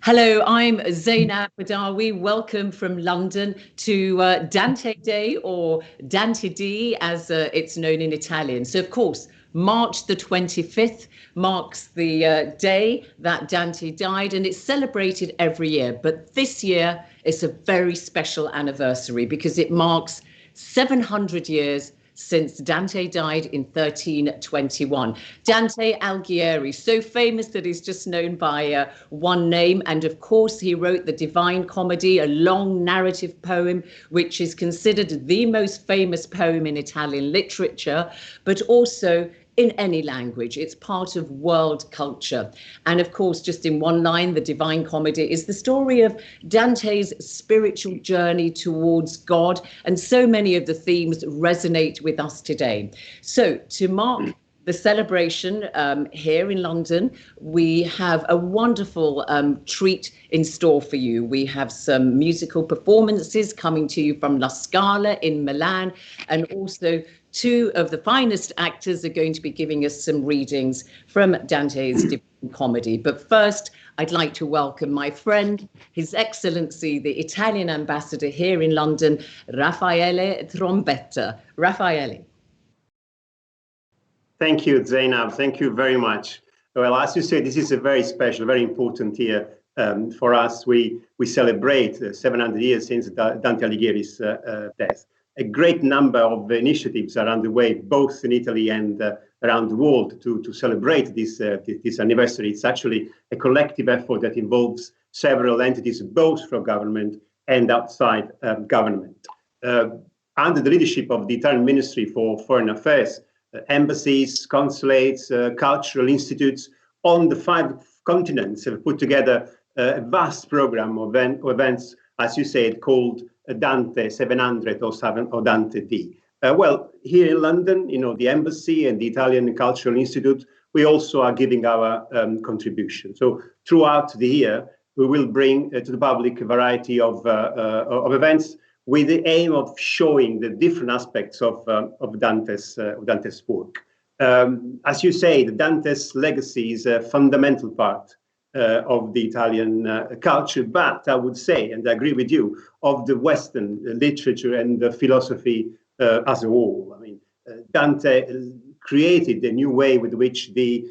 Hello, I'm Zainab Badawi. Welcome from London to Dante Day, or Dantedì as it's known in Italian. So, of course, March the 25th marks the day that Dante died, and it's celebrated every year. But this year, it's a very special anniversary because it marks 700 years since Dante died in 1321. Dante Alighieri, so famous that he's just known by one name. And of course, he wrote the Divina Commedia, a long narrative poem, which is considered the most famous poem in Italian literature, but also in any language. It's part of world culture. And of course, just in one line, the Divine Comedy is the story of Dante's spiritual journey towards God. And so many of the themes resonate with us today. So to mark the celebration here in London, we have a wonderful treat in store for you. We have some musical performances coming to you from La Scala in Milan, and also two of the finest actors are going to be giving us some readings from Dante's Divine Comedy. But first, I'd like to welcome my friend, His Excellency, the Italian ambassador here in London, Raffaele Trombetta. Raffaele. Thank you, Zainab. Thank you very much. Well, as you say, this is a very special, very important year for us. We celebrate 700 years since Dante Alighieri's death. A great number of initiatives are underway, both in Italy and around the world, to celebrate this anniversary. It's actually a collective effort that involves several entities, both from government and outside government. Under the leadership of the Italian Ministry for Foreign Affairs, embassies, consulates, cultural institutes on the 5 continents have put together a vast program of events, as you said, called Dante 700 or Dantedì. Well, here in London, the embassy and the Italian Cultural Institute, we also are giving our contribution. So throughout the year, we will bring to the public a variety of events with the aim of showing the different aspects of Dante's work. As you say, Dante's legacy is a fundamental part of the Italian culture, but I would say, and I agree with you, of the Western literature and the philosophy as a whole. I mean, Dante created a new way with which the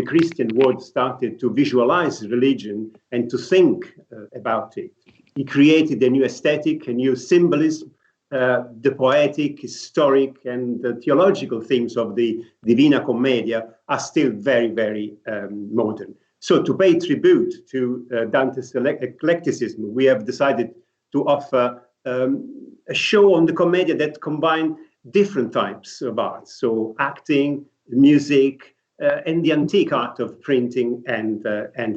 Christian world started to visualize religion and to think about it. He created a new aesthetic, a new symbolism. The poetic, historic, and the theological themes of the Divina Commedia are still very, very modern. So to pay tribute to Dante's eclecticism, we have decided to offer a show on the Commedia that combine different types of art. So acting, music, and the antique art of printing and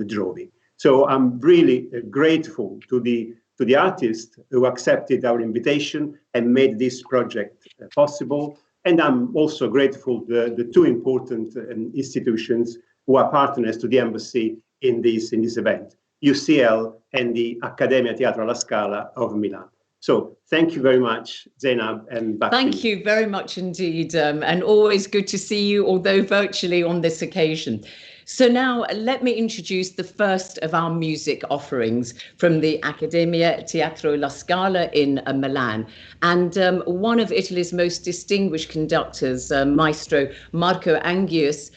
drawing. So I'm really grateful to the artists who accepted our invitation and made this project possible. And I'm also grateful to the 2 important institutions who are partners to the embassy in this event, UCL and the Accademia Teatro alla Scala of Milan. So thank you very much, Zainab, and back to you. Thank you very much indeed, and always good to see you, although virtually on this occasion. So now let me introduce the first of our music offerings from the Accademia Teatro alla Scala in Milan. And one of Italy's most distinguished conductors, Maestro Marco Angius,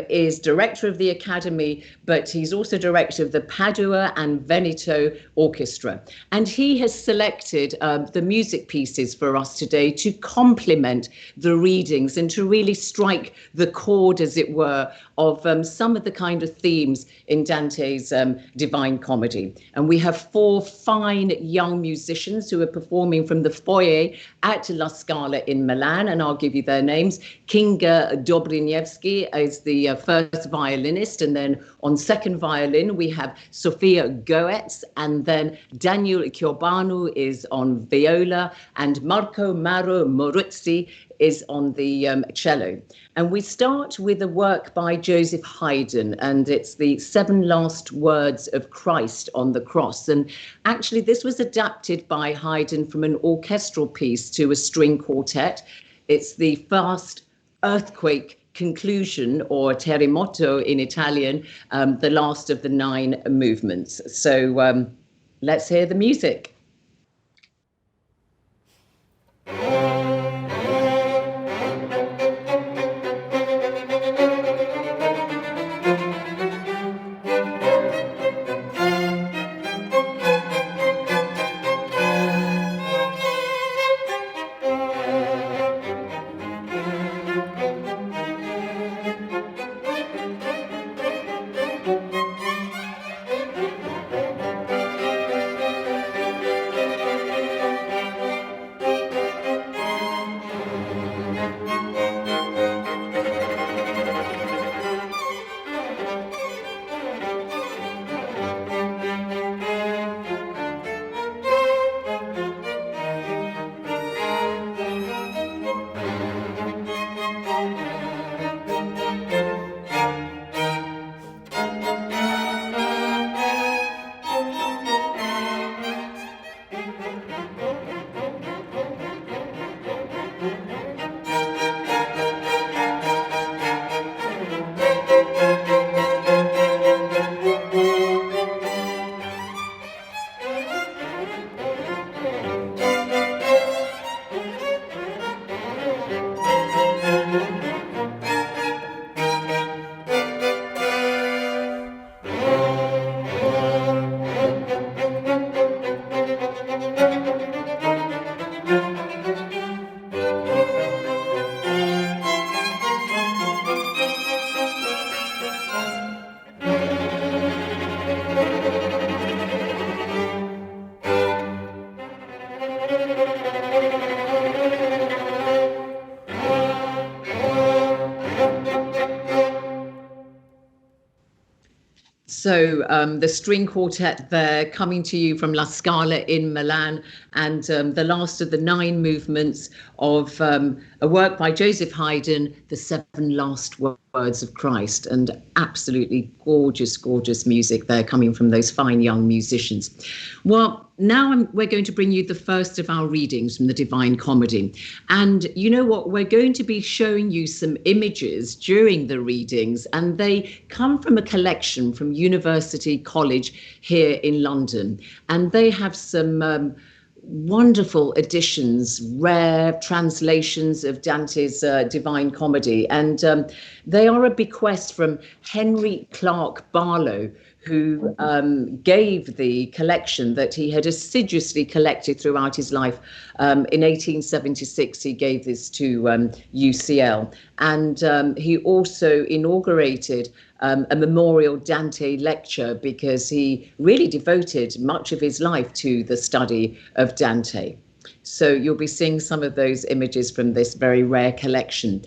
is director of the Academy, but he's also director of the Padua and Veneto Orchestra. And he has selected the music pieces for us today to complement the readings and to really strike the chord, as it were, of some of the kind of themes in Dante's Divine Comedy. And we have 4 fine young musicians who are performing from the foyer at La Scala in Milan, and I'll give you their names. Kinga Dobrynevsky is the first violinist, and then on second violin we have Sofia Goetz, and then Daniel Chiobanu is on viola, and Marco Maro Moruzzi is on the cello. And we start with a work by Joseph Haydn, and it's the 7 Last Words of Christ on the Cross. And actually this was adapted by Haydn from an orchestral piece to a string quartet. It's the fast earthquake conclusion, or terremoto in Italian, the last of the 9 movements. So let's hear the music. So the string quartet there, coming to you from La Scala in Milan, and the last of the 9 movements of a work by Joseph Haydn, The 7 Last Words of Christ, and absolutely gorgeous, gorgeous music there coming from those fine young musicians. Well, now we're going to bring you the first of our readings from the Divine Comedy. And you know what? We're going to be showing you some images during the readings, and they come from a collection from University College here in London. And they have some wonderful editions, rare translations of Dante's Divine Comedy. And they are a bequest from Henry Clark Barlow, who gave the collection that he had assiduously collected throughout his life. In 1876, he gave this to UCL. And he also inaugurated a memorial Dante lecture, because he really devoted much of his life to the study of Dante. So you'll be seeing some of those images from this very rare collection.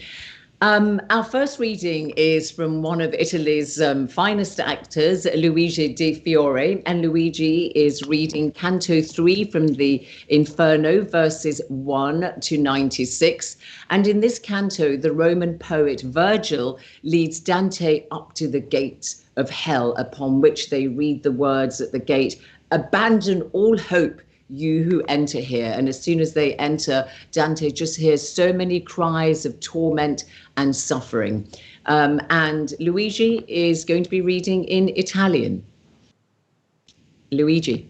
Our first reading is from one of Italy's finest actors, Luigi Di Fiore, and Luigi is reading Canto 3 from the Inferno, verses 1 to 96. And in this canto, the Roman poet Virgil leads Dante up to the gate of hell, upon which they read the words at the gate, "Abandon all hope, you who enter here." And as soon as they enter, Dante just hears so many cries of torment and suffering. And Luigi is going to be reading in Italian. Luigi.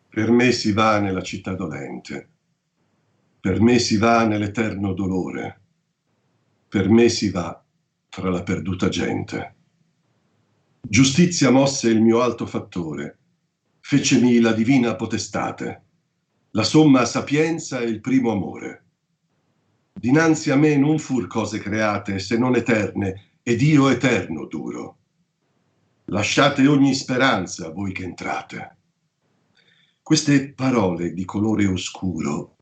Per me si va nella città dolente, per me si va nell'eterno dolore, per me si va tra la perduta gente. Giustizia mosse il mio alto fattore, fecemi la divina potestate, la somma sapienza e il primo amore. Dinanzi a me non fur cose create se non eterne, ed io eterno duro. Lasciate ogni speranza voi che entrate. Queste parole di colore oscuro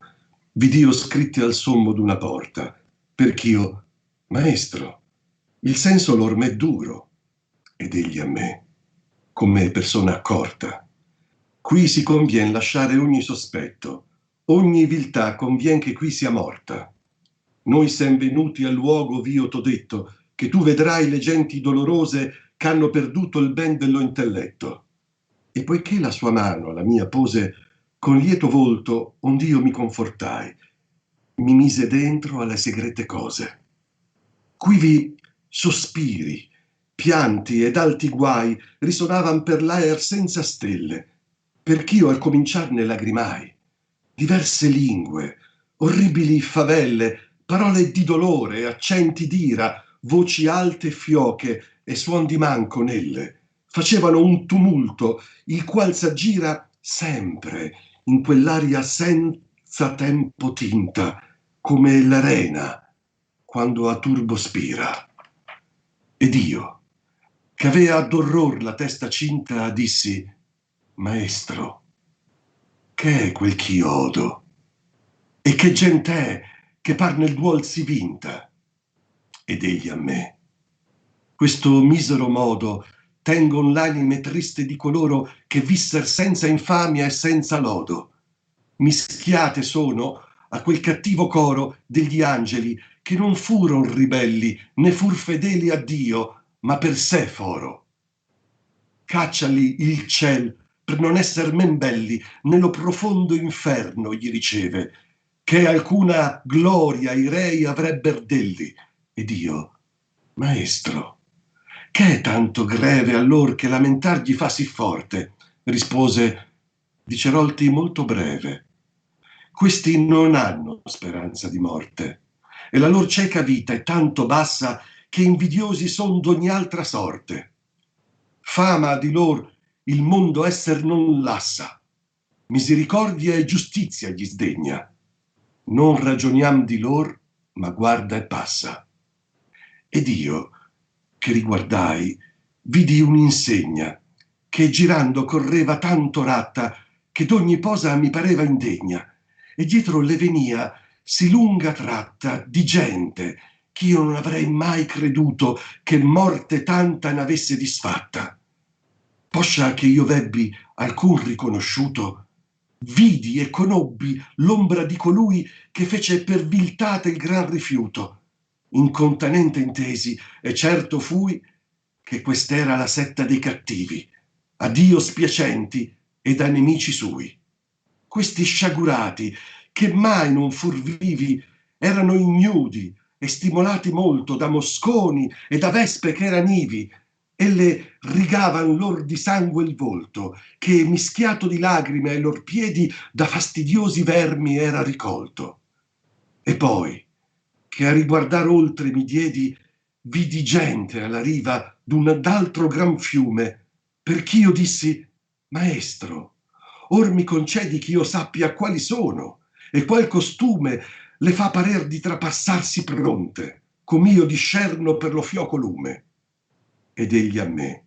vidio scritte al sommo d'una porta, perch'io, maestro, il senso lor m'è duro, ed egli a me, come persona accorta. Qui si convien lasciare ogni sospetto, ogni viltà convien che qui sia morta. Noi sem venuti al luogo v'io t'ho detto, che tu vedrai le genti dolorose ch'hanno perduto il ben dello intelletto. E poiché la sua mano alla mia pose, con lieto volto ond'io mi confortai, mi mise dentro alle segrete cose. quivi sospiri, pianti ed alti guai risonavan per l'aer senza stelle, perch'io al cominciarne lagrimai. Diverse lingue, orribili favelle, parole di dolore, accenti d'ira, voci alte e fioche e suon di manco nelle, facevano un tumulto, il qual s'aggira sempre in quell'aria senza tempo tinta, come l'arena quando a turbo spira. Ed io, che avea d'orror la testa cinta, dissi: Maestro, che è quel ch'io odo? E che gent'è che par nel duol si vinta? Ed egli a me: questo misero modo tengon l'anime triste di coloro che visser senza infamia e senza lodo. Mischiate sono a quel cattivo coro degli angeli che non furon ribelli né fur fedeli a Dio, ma per sé foro. Cacciali il ciel per non esser men belli, nello profondo inferno gli riceve, che alcuna gloria i rei avrebber delli. Ed io: Maestro, che è tanto greve allor che lamentar gli fa sì forte? Rispose: dicerolti molto breve. Questi non hanno speranza di morte, e la lor cieca vita è tanto bassa che invidiosi son d'ogni altra sorte. Fama di lor il mondo esser non lassa, misericordia e giustizia gli sdegna. Non ragioniam di lor, ma guarda e passa. Ed io, che riguardai, vidi un'insegna che girando correva tanto ratta che d'ogni posa mi pareva indegna, e dietro le venia sì lunga tratta di gente ch'io non avrei mai creduto che morte tanta n'avesse disfatta. Poscia che io vebbi alcun riconosciuto, vidi e conobbi l'ombra di colui che fece per viltate il gran rifiuto. Incontanente intesi, e certo fui che quest'era la setta dei cattivi, a Dio spiacenti ed a nemici sui. Questi sciagurati, che mai non fur vivi, erano ignudi e stimolati molto da mosconi e da vespe che eran ivi, e le rigavan lor di sangue il volto, che mischiato di lagrime ai lor piedi da fastidiosi vermi era ricolto. E poi, che a riguardar oltre mi diedi, vidi gente alla riva d'un d'altro gran fiume, perch'io dissi: Maestro, or mi concedi ch'io sappia quali sono, e qual costume le fa parer di trapassarsi pronte, com'io discerno per lo fioco lume. Ed egli a me: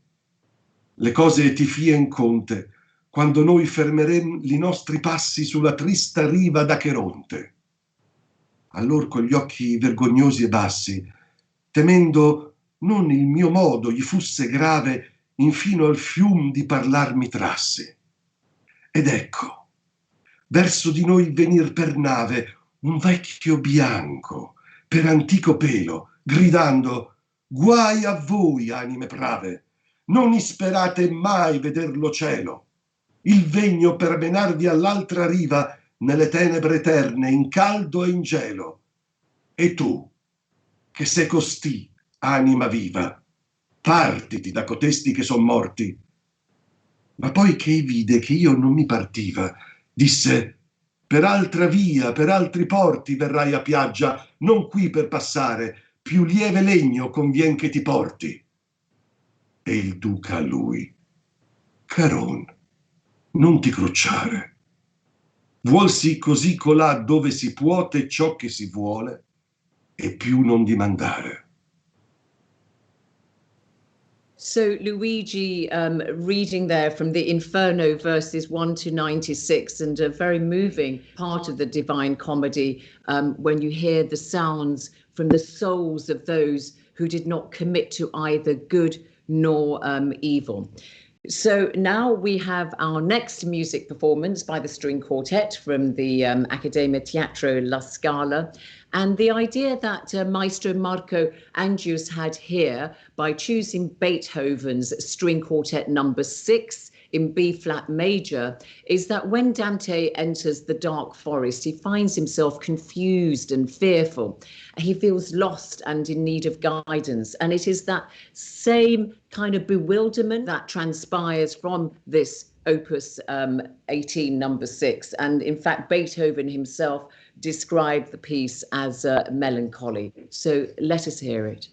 le cose ti fien conte, quando noi fermerem li nostri passi sulla trista riva d'Acheronte. Allor con gli occhi vergognosi e bassi, temendo non il mio modo gli fusse grave, infino al fium di parlar mi trassi. Ed ecco, verso di noi venir per nave un vecchio bianco, per antico pelo, gridando: guai a voi, anime brave, non isperate mai veder lo cielo. Il vegno per menarvi all'altra riva, nelle tenebre eterne, in caldo e in gelo. E tu, che sei costì, anima viva, partiti da cotesti che son morti. Ma poi che vide che io non mi partiva, disse: per altra via, per altri porti verrai a piaggia, non qui per passare, più lieve legno convien che ti porti. E il duca a lui: caron, non ti crucciare. Vuolsi così colà dove si puote ciò che si vuole, e più non dimandare. So Luigi, reading there from the Inferno verses 1 to 96, and a very moving part of the Divine Comedy, when you hear the sounds from the souls of those who did not commit to either good nor evil. So now we have our next music performance by the string quartet from the Accademia Teatro, la Scala. And the idea that Maestro Marco Angius had here by choosing Beethoven's string quartet number 6 in B flat major, is that when Dante enters the dark forest, he finds himself confused and fearful. He feels lost and in need of guidance. And it is that same kind of bewilderment that transpires from this Opus 18, number 6. And in fact, Beethoven himself described the piece as melancholy. So let us hear it.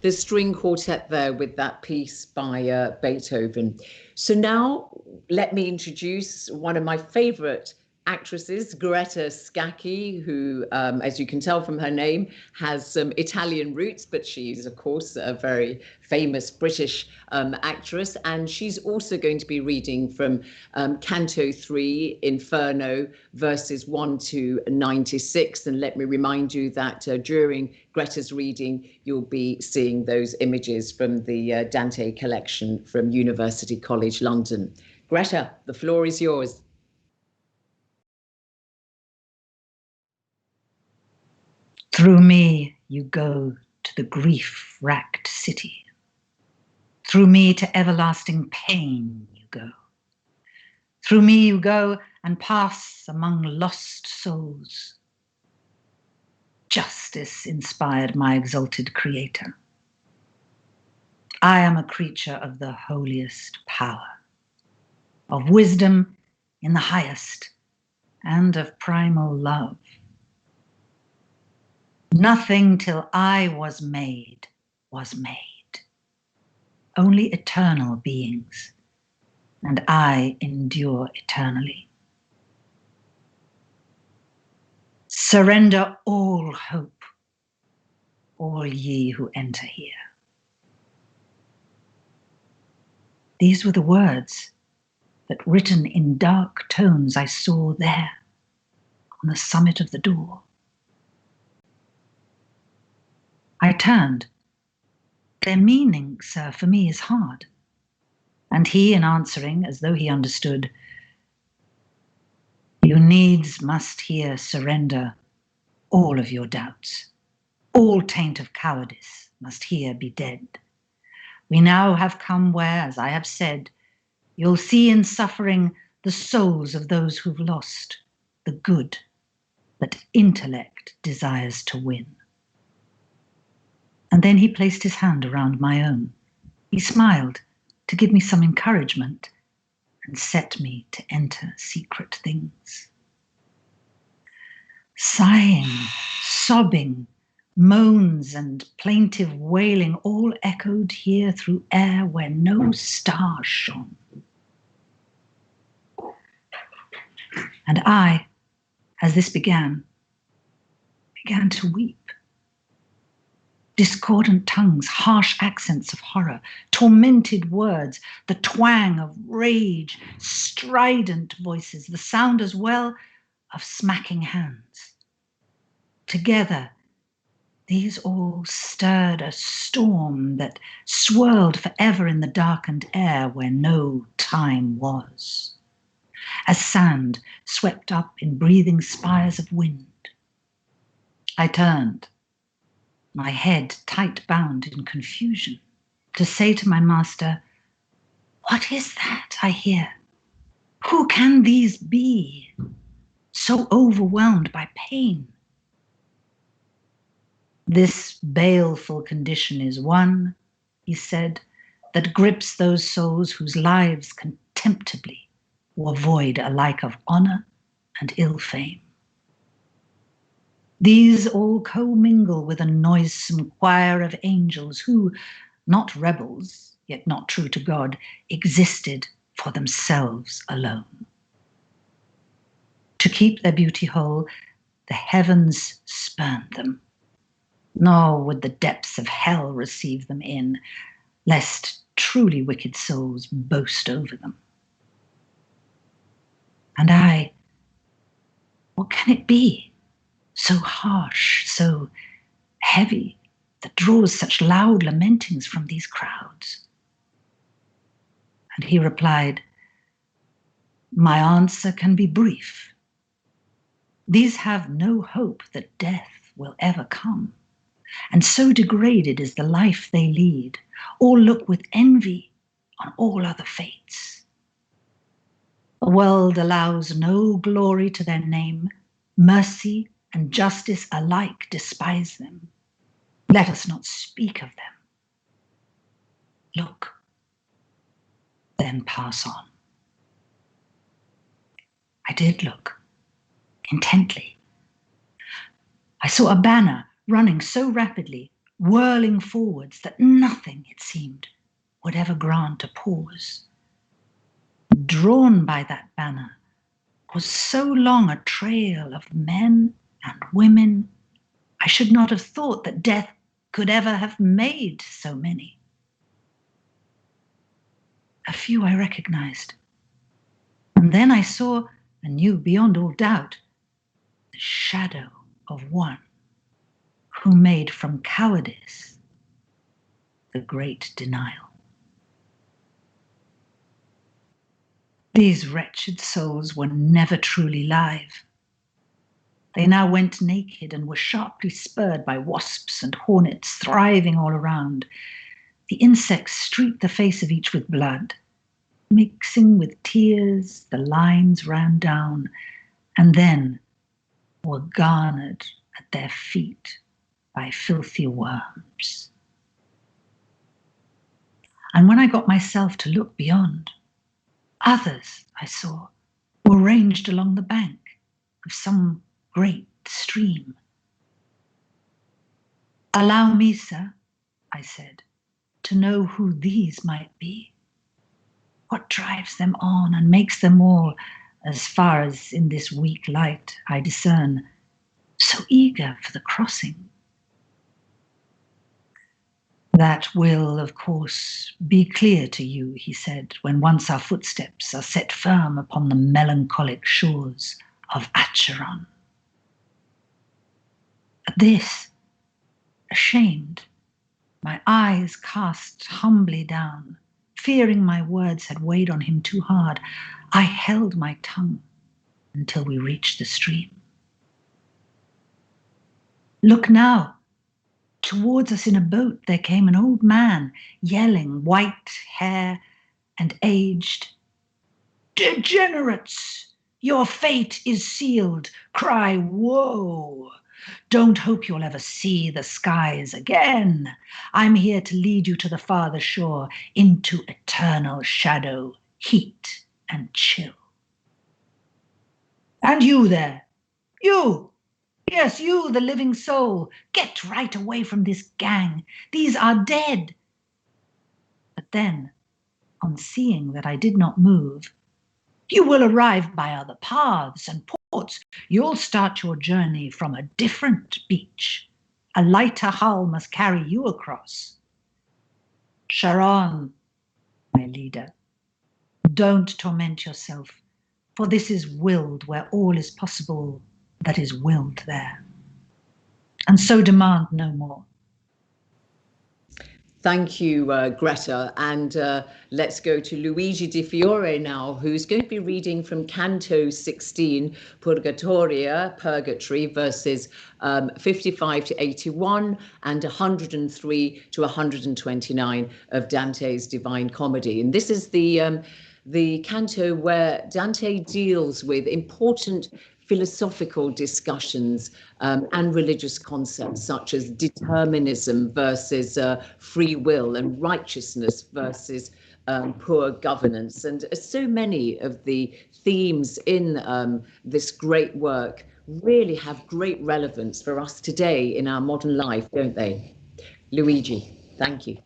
The string quartet there with that piece by Beethoven. So now let me introduce one of my favorite actresses, Greta Scacchi, who, as you can tell from her name, has some Italian roots, but she's, of course, a very famous British actress. And she's also going to be reading from Canto 3, Inferno, verses 1 to 96. And let me remind you that during Greta's reading, you'll be seeing those images from the Dante collection from University College London. Greta, the floor is yours. Through me you go to the grief-racked city. Through me to everlasting pain you go. Through me you go and pass among lost souls. justice inspired my exalted creator. I am a creature of the holiest power, of wisdom in the highest, and of primal love. Nothing till I was made was made. Only eternal beings, and I endure eternally. Surrender all hope, all ye who enter here. These were the words that, written in dark tones, I saw there on the summit of the door. I turned. Their meaning, sir, for me is hard. And he, in answering, as though he understood, you needs must here surrender all of your doubts. All taint of cowardice must here be dead. We now have come where, as I have said, you'll see in suffering the souls of those who've lost the good that intellect desires to win. And then he placed his hand around my own. He smiled to give me some encouragement and set me to enter secret things. Sighing, sobbing, moans and plaintive wailing all echoed here through air where no star shone. And I, as this began to weep. Discordant tongues, harsh accents of horror, tormented words, the twang of rage, strident voices, the sound as well of smacking hands. Together, these all stirred a storm that swirled forever in the darkened air where no time was, as sand swept up in breathing spires of wind. I turned, my head tight bound in confusion, to say to my master, what is that I hear? Who can these be, so overwhelmed by pain? This baleful condition is one, he said, that grips those souls whose lives contemptibly were void alike of honor and ill fame. These all commingle with a noisome choir of angels who, not rebels, yet not true to God, existed for themselves alone. To keep their beauty whole, the heavens spurned them, nor would the depths of hell receive them in, lest truly wicked souls boast over them. And I, what can it be? So harsh, so heavy, that draws such loud lamentings from these crowds? And he replied, my answer can be brief. These have no hope that death will ever come, and so degraded is the life they lead, all look with envy on all other fates. The world allows no glory to their name, mercy and justice alike despise them. Let us not speak of them. Look, then pass on. I did look intently. I saw a banner running so rapidly, whirling forwards, that nothing, it seemed, would ever grant a pause. Drawn by that banner was so long a trail of men and women, I should not have thought that death could ever have made so many. A few I recognized, and then I saw and knew beyond all doubt the shadow of one who made from cowardice the great denial. These wretched souls were never truly live. They now went naked and were sharply spurred by wasps and hornets thriving all around. The insects streaked the face of each with blood. Mixing with tears, the lines ran down, and then were garnered at their feet by filthy worms. And when I got myself to look beyond, others I saw were ranged along the bank of some great stream. "Allow me, sir," I said, "to know who these might be. What drives them on and makes them all, as far as in this weak light I discern, so eager for the crossing?" "That will, of course, be clear to you," he said, "when once our footsteps are set firm upon the melancholic shores of Acheron." At this, ashamed, my eyes cast humbly down, fearing my words had weighed on him too hard, I held my tongue until we reached the stream. "Look now." Towards us in a boat there came an old man, yelling, white hair and aged. "Degenerates! Your fate is sealed. Cry woe! Don't hope you'll ever see the skies again. I'm here to lead you to the farther shore, into eternal shadow, heat and chill. And you there, you! Yes, you, the living soul, get right away from this gang. These are dead." But then, on seeing that I did not move, "You will arrive by other paths and ports. You'll start your journey from a different beach. A lighter hull must carry you across. Charon, my leader, don't torment yourself, for this is willed where all is possible that is willed there. And so demand no more." Thank you, Greta. And let's go to Luigi Di Fiore now, who's going to be reading from Canto 16, Purgatorio, Purgatory, verses 55 to 81 and 103 to 129 of Dante's Divine Comedy. And this is the canto where Dante deals with important philosophical discussions and religious concepts such as determinism versus free will, and righteousness versus poor governance. And so many of the themes in this great work really have great relevance for us today in our modern life, don't they? Luigi, thank you.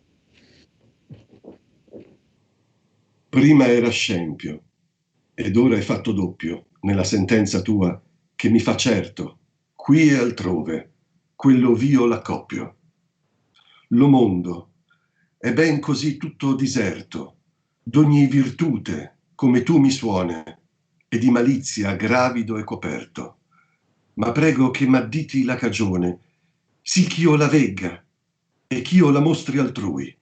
Prima era scempio, ed ora è fatto doppio nella sentenza tua, che mi fa certo, qui e altrove, quello v'io l'accoppio. Lo mondo è ben così tutto diserto, d'ogni virtute, come tu mi suone, e di malizia gravido e coperto. Ma prego che m'additi la cagione, sì ch'io la vegga, e ch'io la mostri altrui,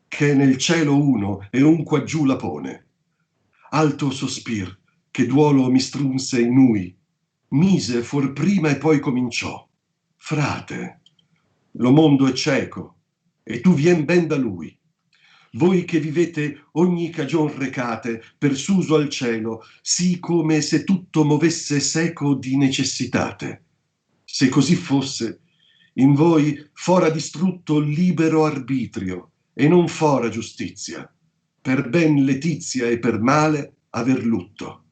che nel cielo uno e un quaggiù la pone. Alto sospir, che duolo mi strunse in nui, mise fuor prima e poi cominciò. Frate, lo mondo è cieco, e tu vien ben da lui. Voi che vivete ogni cagion recate, per suso al cielo, sì come se tutto movesse seco di necessitate. Se così fosse, in voi fora distrutto libero arbitrio, e non fora giustizia, per ben letizia e per male aver lutto.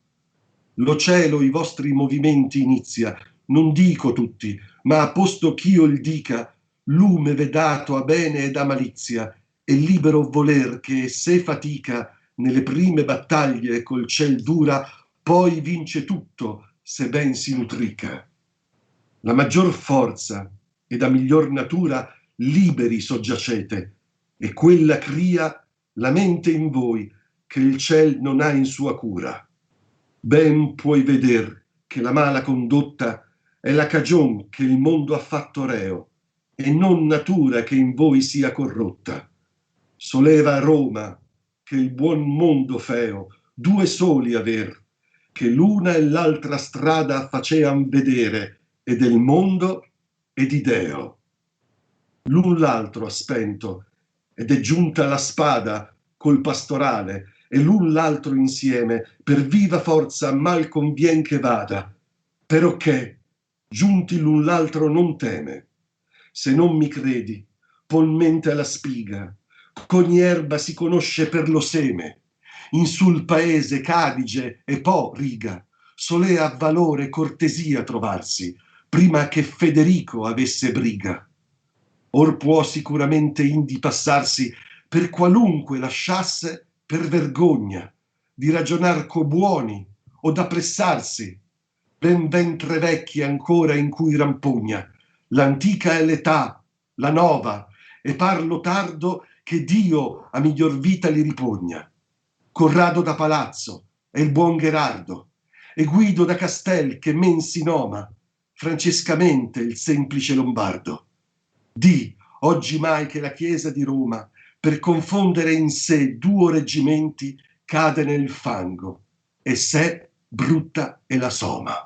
Lo cielo i vostri movimenti inizia, non dico tutti, ma posto ch'io il dica, lume vedato a bene ed a malizia, e libero voler che se fatica nelle prime battaglie col ciel dura, poi vince tutto se ben si nutrica. La maggior forza ed a miglior natura liberi soggiacete, e quella cria la mente in voi che il ciel non ha in sua cura. Ben puoi veder che la mala condotta è la cagion che il mondo ha fatto reo, e non natura che in voi sia corrotta. Soleva Roma che il buon mondo feo due soli aver, che l'una e l'altra strada facean vedere, e del mondo e di Deo. L'un l'altro ha spento, ed è giunta la spada col pastorale, e l'un l'altro insieme per viva forza mal convien che vada, perocché giunti l'un l'altro non teme. Se non mi credi, pon mente alla spiga, ch'ogni erba si conosce per lo seme. In sul paese Cadige e po' riga, solea valore e cortesia trovarsi, prima che Federico avesse briga. Or può sicuramente indi passarsi per qualunque lasciasse per vergogna di ragionar co buoni o d'appressarsi. Ben ventre vecchi ancora in cui rampugna, l'antica è l'età, la nova, e parlo tardo che Dio a miglior vita li ripugna. Corrado da Palazzo e il buon Gherardo, e Guido da Castel che men si noma, francescamente il semplice Lombardo. Di oggi mai che la Chiesa di Roma, per confondere in sé duo reggimenti, cade nel fango, e sé brutta è la soma.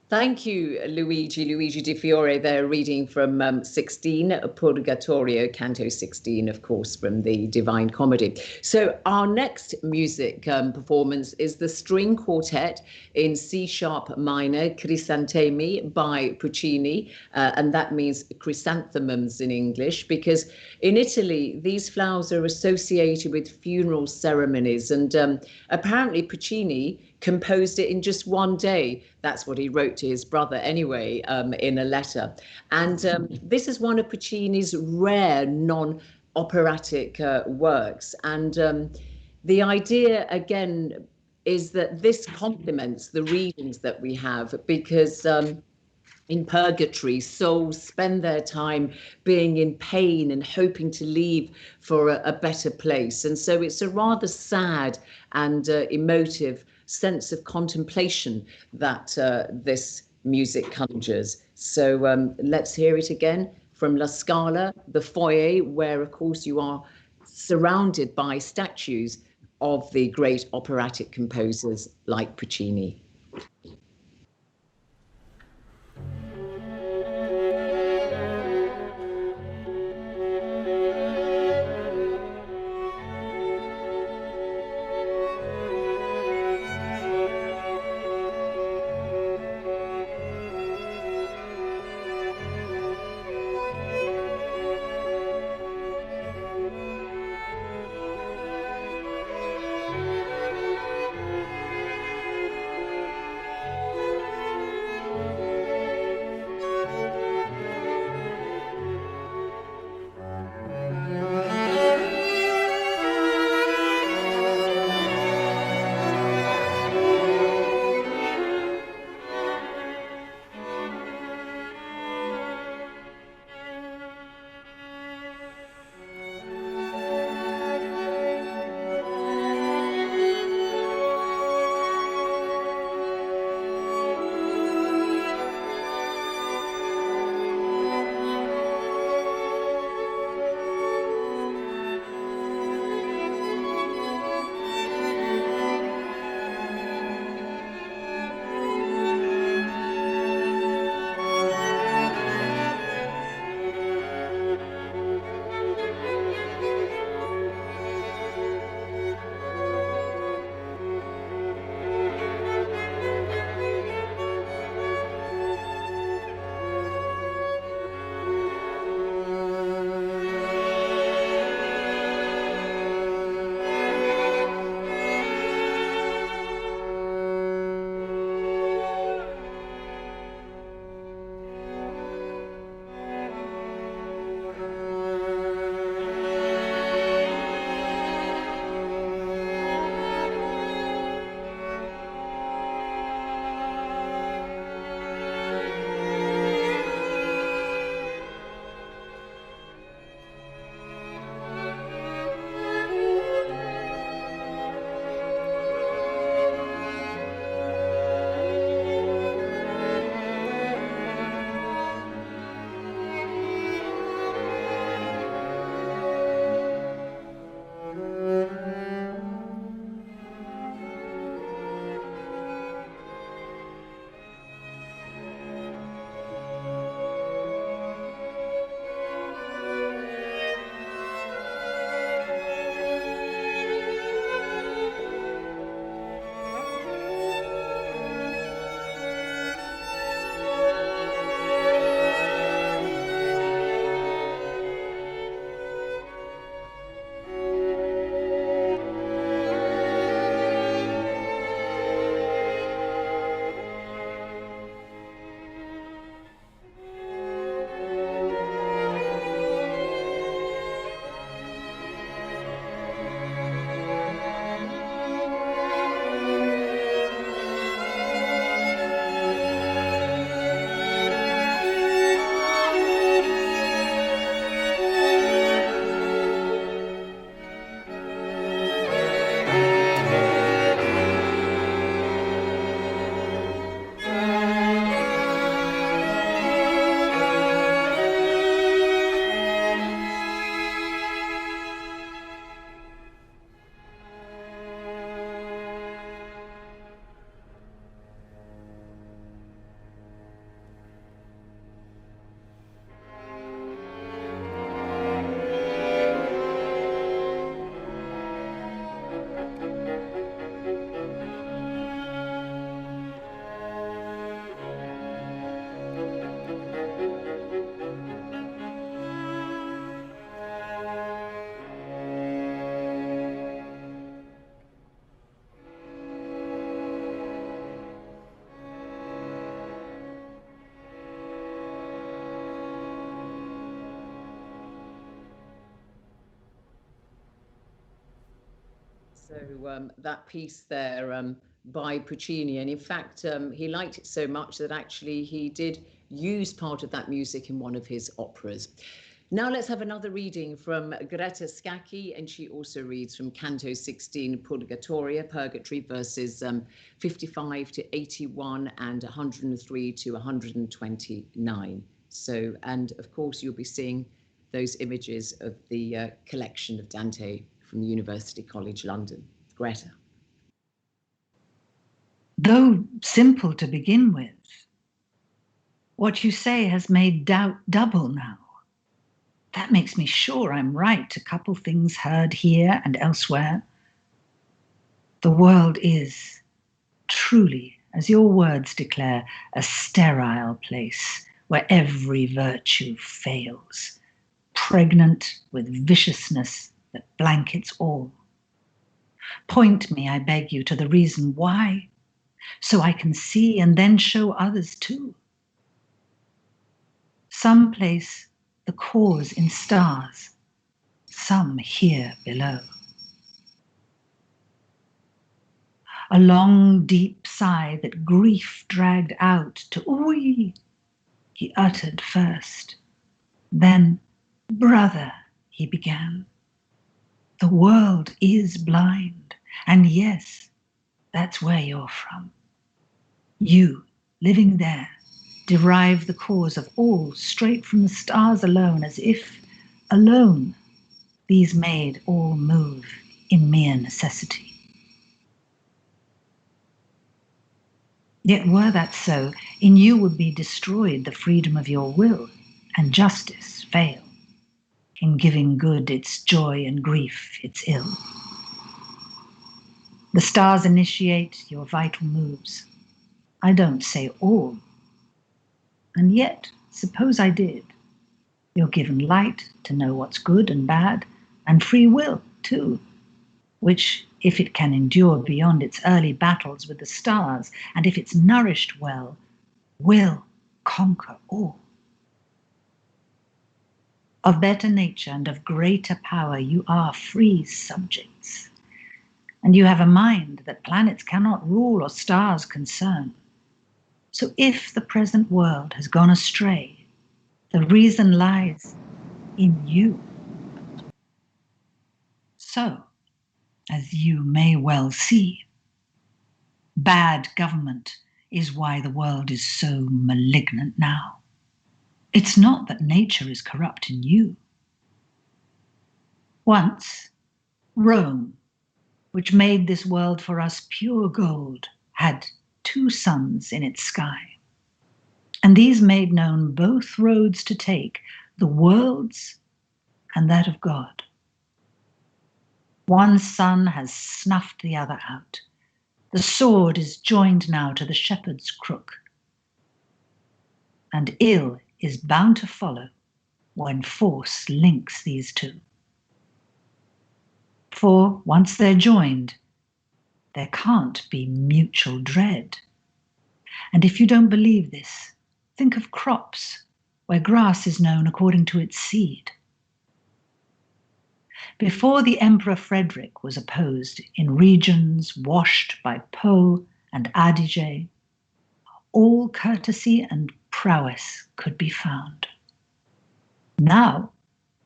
Thank you, Luigi Di Fiore. They're reading from 16, Purgatorio, Canto 16, of course, from the Divine Comedy. So our next music performance is the string quartet in C-sharp minor, Crisantemi by Puccini, and that means chrysanthemums in English, because in Italy, these flowers are associated with funeral ceremonies, and apparently Puccini composed it in just one day. That's what he wrote to his brother anyway, in a letter. And this is one of Puccini's rare non-operatic works. And the idea, again, is that this complements the readings that we have, because in purgatory, souls spend their time being in pain and hoping to leave for a better place. And so it's a rather sad and emotive sense of contemplation that this music conjures. So let's hear it again from La Scala, the foyer, where of course you are surrounded by statues of the great operatic composers like Puccini. So that piece there by Puccini, and in fact he liked it so much that actually he did use part of that music in one of his operas. Now let's have another reading from Greta Scacchi, and she also reads from Canto 16, Purgatorio, Purgatory, verses 55 to 81 and 103 to 129. So, and of course you'll be seeing those images of the collection of Dante from University College London. Greta. Though simple to begin with, what you say has made doubt double now. That makes me sure I'm right, a couple things heard here and elsewhere. The world is truly, as your words declare, a sterile place where every virtue fails, pregnant with viciousness that blankets all. Point me, I beg you, to the reason why, so I can see and then show others too. Some place the cause in stars, some here below. A long, deep sigh that grief dragged out to "Oi," he uttered first. Then, "Brother," he began, "the world is blind, and yes, that's where you're from. You, living there, derive the cause of all straight from the stars alone, as if alone these made all move in mere necessity. Yet were that so, in you would be destroyed the freedom of your will, and justice fail in giving good its joy and grief its ill. The stars initiate your vital moves. I don't say all, and yet suppose I did. You're given light to know what's good and bad, and free will too, which, if it can endure beyond its early battles with the stars, and if it's nourished well, will conquer all. Of better nature and of greater power, you are free subjects, and you have a mind that planets cannot rule or stars concern. So if the present world has gone astray, the reason lies in you. So, as you may well see, bad government is why the world is so malignant now. It's not that nature is corrupt in you. Once, Rome, which made this world for us pure gold, had 2 suns in its sky. And these made known both roads to take, the world's and that of God. One sun has snuffed the other out. The sword is joined now to the shepherd's crook. And ill is bound to follow when force links these two. For once they're joined, there can't be mutual dread. And if you don't believe this, think of crops where grass is known according to its seed. Before the Emperor Frederick was opposed in regions washed by Po and Adige, all courtesy and prowess could be found. Now,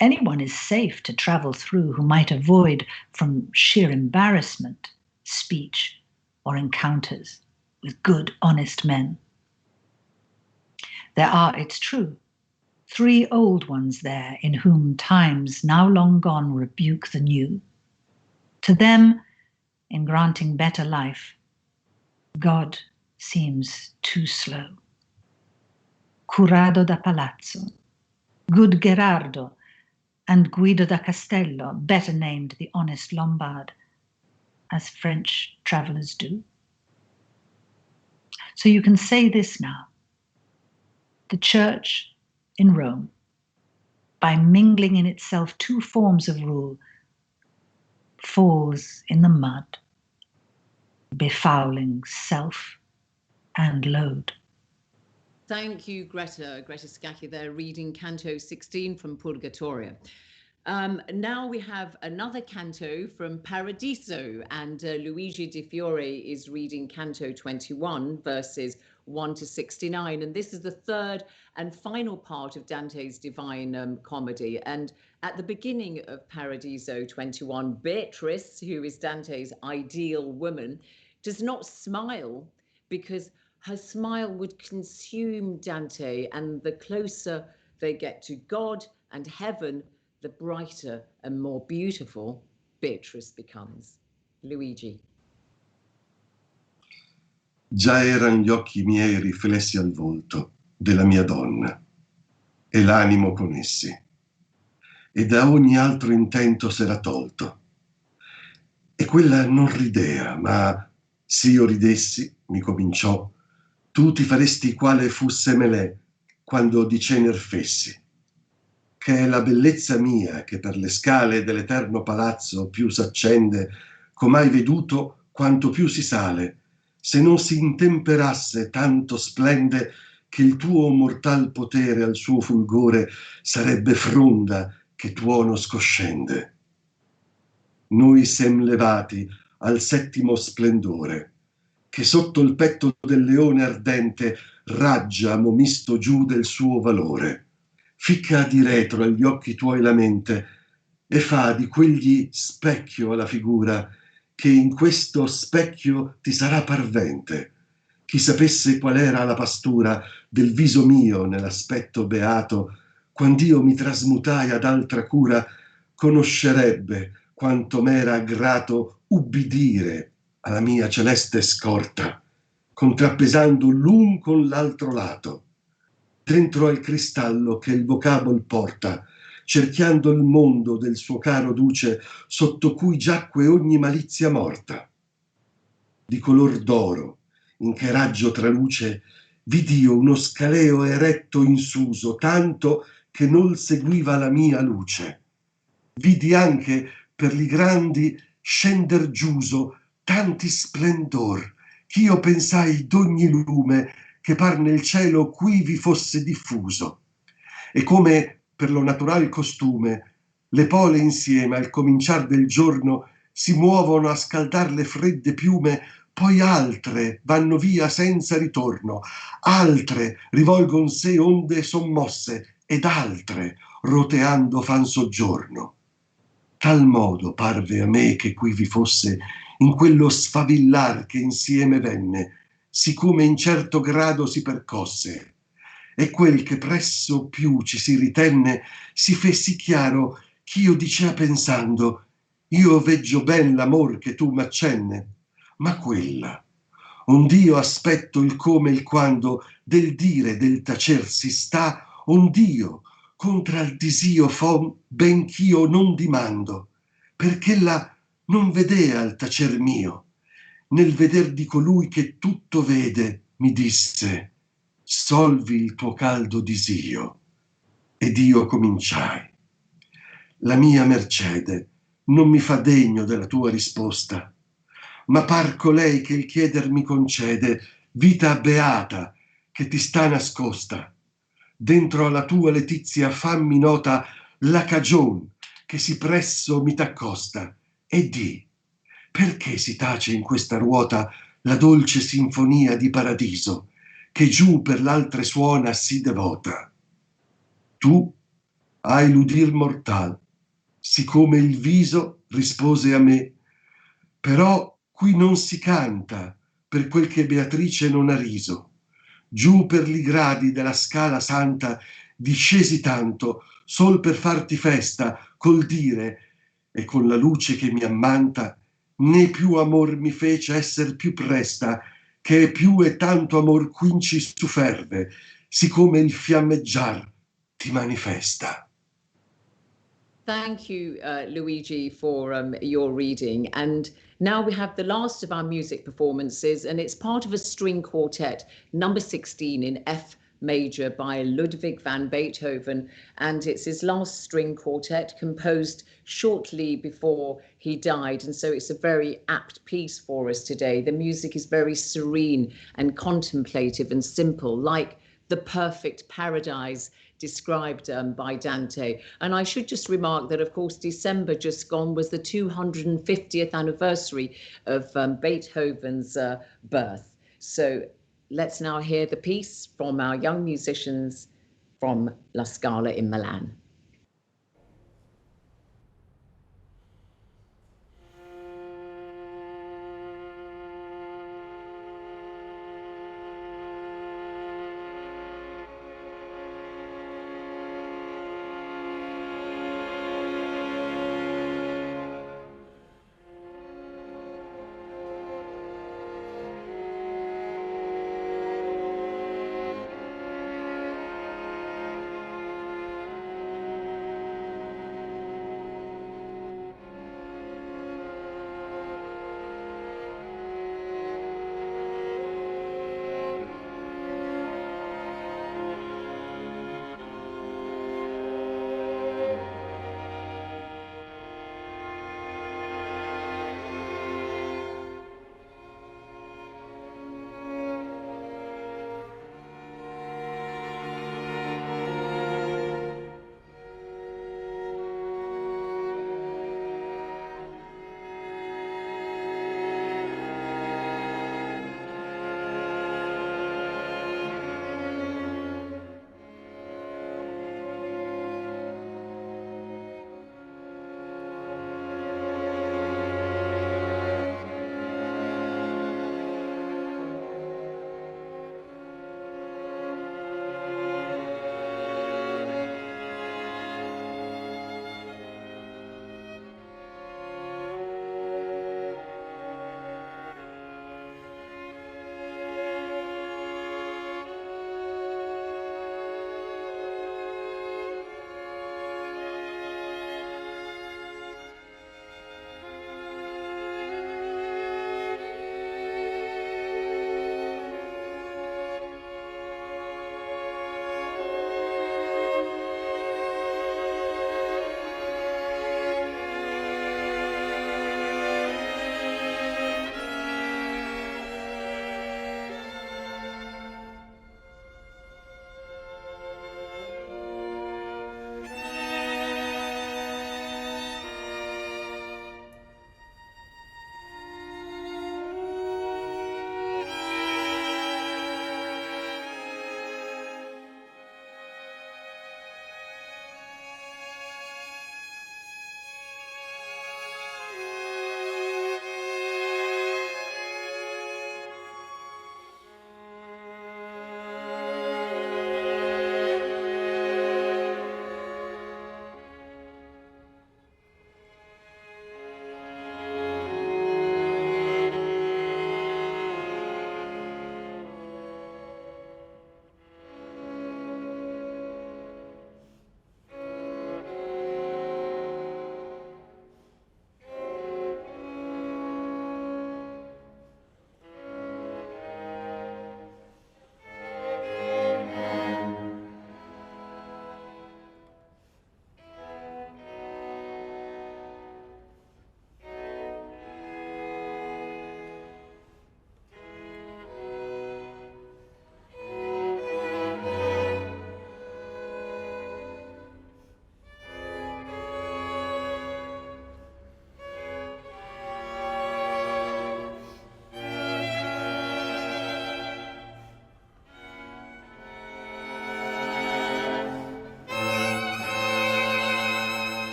anyone is safe to travel through who might avoid, from sheer embarrassment, speech or encounters with good, honest men. There are, it's true, 3 old ones there in whom times now long gone rebuke the new. To them, in granting better life, God seems too slow. Curado da Palazzo, good Gherardo, and Guido da Castello, better named the honest Lombard, as French travellers do. So you can say this now. The Church in Rome, by mingling in itself 2 forms of rule, falls in the mud, befouling self and load. Thank you, Greta. Greta Scacchi there, reading Canto 16 from Purgatorio. Now we have another canto from Paradiso, and Luigi Di Fiore is reading Canto 21, verses 1 to 69. And this is the third and final part of Dante's Divine Comedy. And at the beginning of Paradiso 21, Beatrice, who is Dante's ideal woman, does not smile because her smile would consume Dante, and the closer they get to God and heaven, the brighter and more beautiful Beatrice becomes. Luigi. Già eran gli occhi miei riflessi al volto della mia donna e l'animo con essi, e da ogni altro intento s'era tolto. E quella non ridea, ma s'io ridessi, mi cominciò, tu ti faresti quale fusse melè quando di cener fessi, che è la bellezza mia che per le scale dell'eterno palazzo più s'accende, com'hai veduto quanto più si sale, se non si intemperasse tanto splende che il tuo mortal potere al suo fulgore sarebbe fronda che tuono scoscende. Noi sem levati al settimo splendore, che sotto il petto del leone ardente raggia momisto giù del suo valore. Ficca di retro agli occhi tuoi la mente e fa di quegli specchio alla figura, che in questo specchio ti sarà parvente. Chi sapesse qual era la pastura del viso mio nell'aspetto beato, quand'io mi trasmutai ad altra cura, conoscerebbe quanto m'era grato ubbidire alla mia celeste scorta, contrappesando l'un con l'altro lato, dentro al cristallo che il vocabol porta, cerchiando il mondo del suo caro duce, sotto cui giacque ogni malizia morta. Di color d'oro, in che raggio traluce, vidio uno scaleo eretto in suso, tanto che non seguiva la mia luce. Vidi anche per li grandi scender giuso tanti splendor, ch'io pensai d'ogni lume che par nel cielo qui vi fosse diffuso. E come per lo natural costume le pole insieme al cominciar del giorno si muovono a scaldar le fredde piume, poi altre vanno via senza ritorno, altre rivolgon sé onde sommosse, ed altre roteando fan soggiorno. Tal modo parve a me che qui vi fosse, in quello sfavillar che insieme venne, siccome in certo grado si percosse, e quel che presso più ci si ritenne si fe sì chiaro ch'io dicea pensando, io veggio ben l'amor che tu m'accenne, ma quella, ond'io aspetto il come e il quando del dire del tacer si sta, ond'io contra il disio fo bench'io non dimando, perch'ella non vedea il tacer mio, nel veder di colui che tutto vede, mi disse, solvi il tuo caldo disio. Ed io cominciai. La mia mercede non mi fa degno della tua risposta, ma par colei che il chieder mi concede vita beata che ti sta nascosta. Dentro alla tua letizia fammi nota la cagion che si presso mi t'accosta, e di perché si tace in questa ruota la dolce sinfonia di Paradiso, che giù per l'altre suona sì devota. Tu hai l'udir mortal, siccome il viso rispose a me, però qui non si canta per quel che Beatrice non ha riso. Giù per li gradi della scala santa discesi tanto sol per farti festa col dire, e con la luce che mi ammanta, né più amor mi fece esser più presta, che più e tanto amor quinci sufferve, siccome il fiammeggiar ti manifesta. Thank you, Luigi, for your reading. And now we have the last of our music performances, and it's part of a string quartet, number 16 in F major by Ludwig van Beethoven. And it's his last string quartet, composed shortly before he died. And so it's a very apt piece for us today. The music is very serene and contemplative and simple, like the perfect paradise described by Dante. And I should just remark that, of course, December just gone was the 250th anniversary of Beethoven's birth. So let's now hear the piece from our young musicians from La Scala in Milan.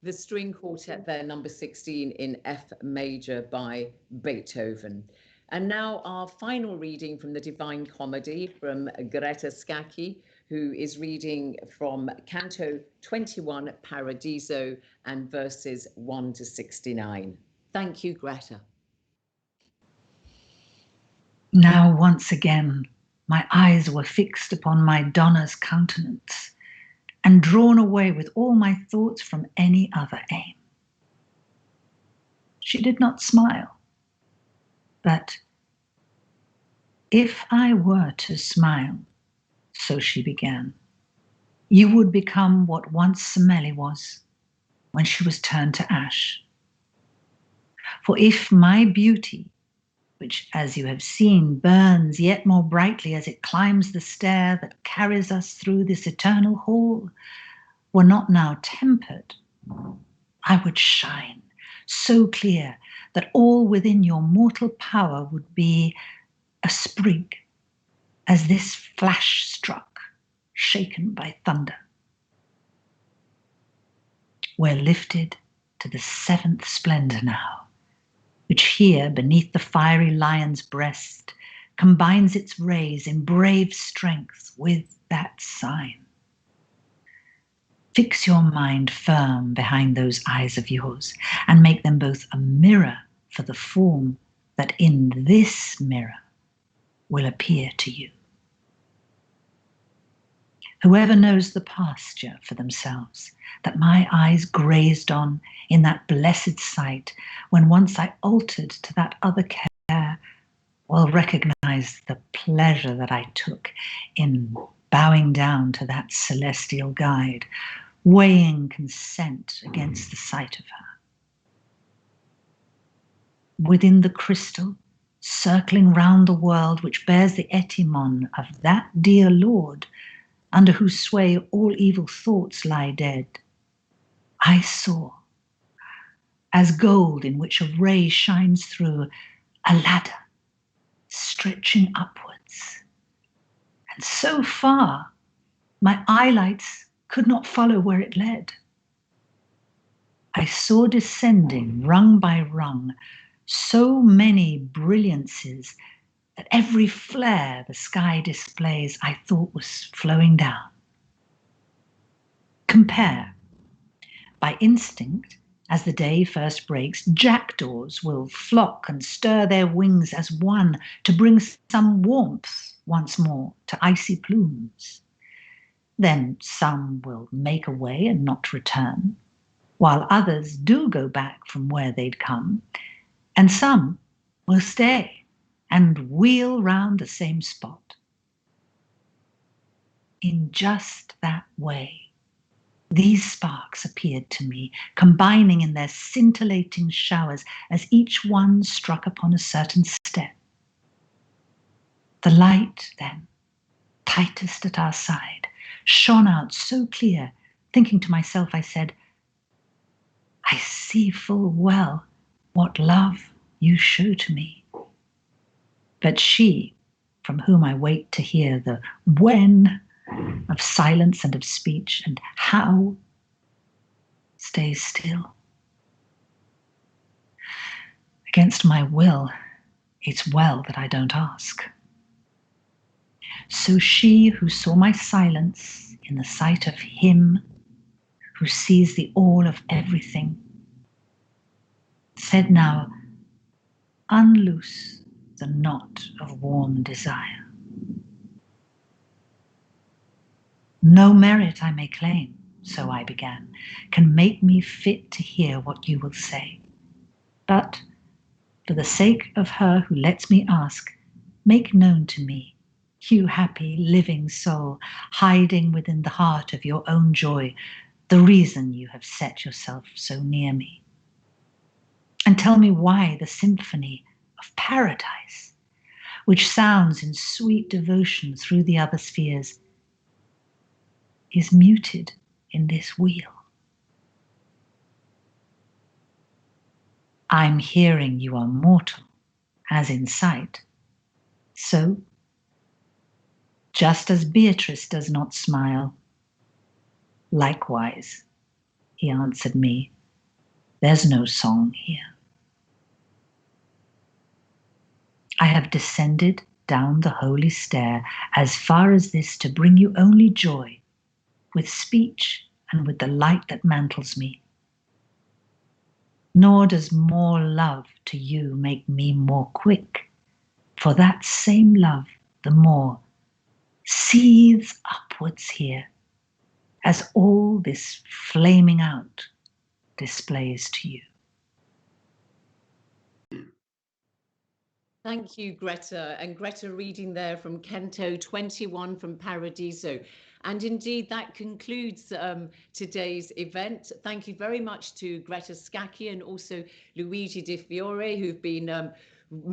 The string quartet there, number 16 in F major by Beethoven. And now our final reading from the Divine Comedy from Greta Scacchi, who is reading from Canto 21, Paradiso, and verses 1 to 69. Thank you, Greta. Now once again, my eyes were fixed upon my Donna's countenance, and drawn away with all my thoughts from any other aim. She did not smile, but If I were to smile, so she began, you would become what once Semele was when she was turned to ash. For if my beauty, which, as you have seen, burns yet more brightly as it climbs the stair that carries us through this eternal hall, were not now tempered, I would shine so clear that all within your mortal power would be a sprig, as this flash struck, shaken by thunder. We're lifted to the seventh splendor now, which here, beneath the fiery lion's breast, combines its rays in brave strength with that sign. Fix your mind firm behind those eyes of yours, and make them both a mirror for the form that in this mirror will appear to you. Whoever knows the pasture for themselves that my eyes grazed on in that blessed sight when once I altered to that other care will recognize the pleasure that I took in bowing down to that celestial guide, weighing consent against the sight of her. Within the crystal, circling round the world which bears the etymon of that dear Lord, under whose sway all evil thoughts lie dead, I saw, as gold in which a ray shines through, a ladder stretching upwards. And so far, my eyelights could not follow where it led. I saw descending, rung by rung, so many brilliancies that every flare the sky displays I thought was flowing down. Compare. By instinct, as the day first breaks, jackdaws will flock and stir their wings as one to bring some warmth once more to icy plumes. Then some will make away and not return, while others do go back from where they'd come, and some will stay and wheel round the same spot. In just that way, these sparks appeared to me, combining in their scintillating showers as each one struck upon a certain step. The light, then, tightest at our side, shone out so clear. Thinking to myself, I said, I see full well what love you show to me. But she, from whom I wait to hear the when of silence and of speech and how, stays still. Against my will, it's well that I don't ask. So she who saw my silence in the sight of him who sees the all of everything, said now, unloose the knot of warm desire. No merit I may claim, so I began, can make me fit to hear what you will say. But for the sake of her who lets me ask, make known to me, you happy living soul, hiding within the heart of your own joy, the reason you have set yourself so near me. And tell me why the symphony of paradise, which sounds in sweet devotion through the other spheres, is muted in this wheel. I'm hearing you are mortal, as in sight. So, just as Beatrice does not smile, likewise, he answered me, there's no song here. I have descended down the holy stair as far as this to bring you only joy, with speech and with the light that mantles me. Nor does more love to you make me more quick, for that same love the more seethes upwards here, as all this flaming out displays to you. Thank you, Greta. And Greta reading there from Canto 21 from Paradiso. And indeed, that concludes today's event. Thank you very much to Greta Scacchi and also Luigi Di Fiore, who've been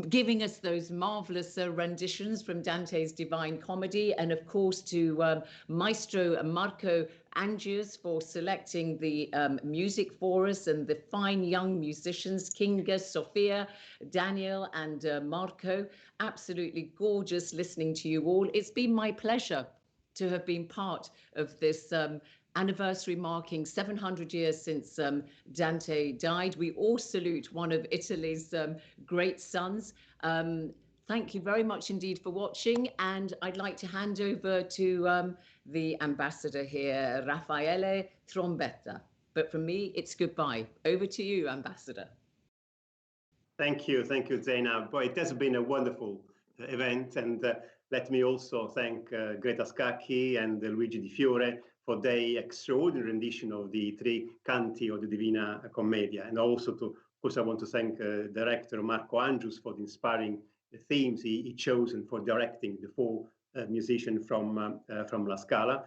giving us those marvelous renditions from Dante's Divine Comedy, and of course to Maestro Marco Angius for selecting the music for us, and the fine young musicians, Kinga, Sophia, Daniel and Marco. Absolutely gorgeous listening to you all. It's been my pleasure to have been part of this anniversary marking 700 years since Dante died. We all salute one of Italy's great sons. Thank you very much indeed for watching, and I'd like to hand over to the ambassador here, Raffaele Trombetta. But from me, it's goodbye. Over to you, Ambassador. Thank you, Zainab. Boy, it has been a wonderful event, and let me also thank Greta Scacchi and Luigi Di Fiore for their extraordinary rendition of the three canti of the Divina Commedia, and also of course, I want to thank director Marco Angius for the inspiring themes he chosen for directing the four musicians from La Scala.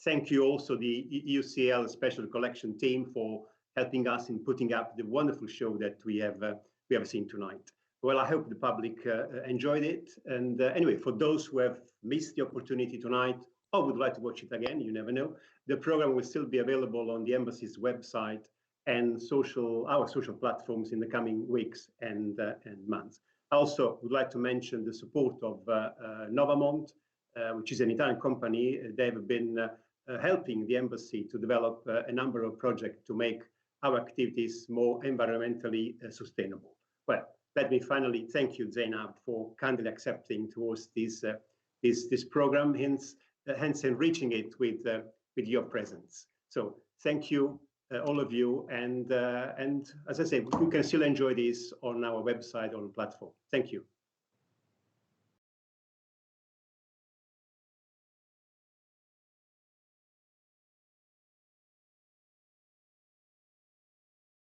Thank you also the UCL Special Collection team for helping us in putting up the wonderful show that we have seen tonight. Well, I hope the public enjoyed it. And anyway, for those who have missed the opportunity tonight or would like to watch it again, you never know, the program will still be available on the Embassy's website and our social platforms in the coming weeks and months. I also would like to mention the support of Novamont, which is an Italian company. They've been helping the Embassy to develop a number of projects to make our activities more environmentally sustainable. Well, let me finally thank you, Zainab, for kindly accepting towards this program, hence enriching it with your presence. So thank you, all of you, and as I say, you can still enjoy this on our website or platform. Thank you.